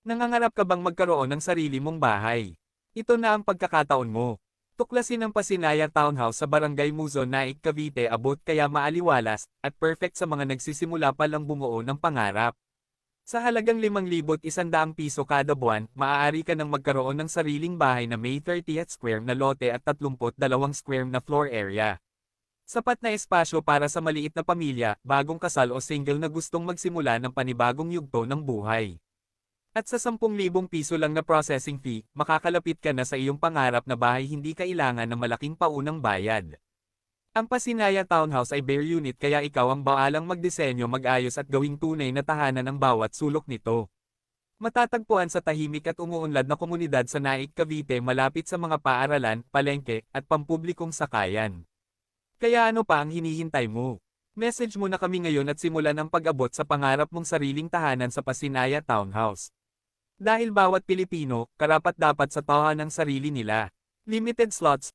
Nangangarap ka bang magkaroon ng sarili mong bahay? Ito na ang pagkakataon mo. Tuklasin ang Pasinaya Townhouse sa Barangay Muzo, Naik, Cavite, abot kaya maaliwalas at perfect sa mga nagsisimula pa lang bumuo ng pangarap. Sa halagang 5,100 piso kada buwan, maaari ka nang magkaroon ng sariling bahay na may 30 square na lote at 32 square na floor area. Sapat na espasyo para sa maliit na pamilya, bagong kasal o single na gustong magsimula ng panibagong yugto ng buhay. At sa 10,000 piso lang na processing fee, makakalapit ka na sa iyong pangarap na bahay, hindi kailangan ng malaking paunang bayad. Ang Pasinaya Townhouse ay bare unit kaya ikaw ang baalang magdisenyo, mag-ayos at gawing tunay na tahanan ang bawat sulok nito. Matatagpuan sa tahimik at umuunlad na komunidad sa Naik, Cavite, malapit sa mga paaralan, palengke, at pampublikong sakayan. Kaya ano pa ang hinihintay mo? Message mo na kami ngayon at simulan ang pag-abot sa pangarap mong sariling tahanan sa Pasinaya Townhouse. Dahil bawat Pilipino, karapat-dapat sa tahanan ng sarili nila. Limited slots,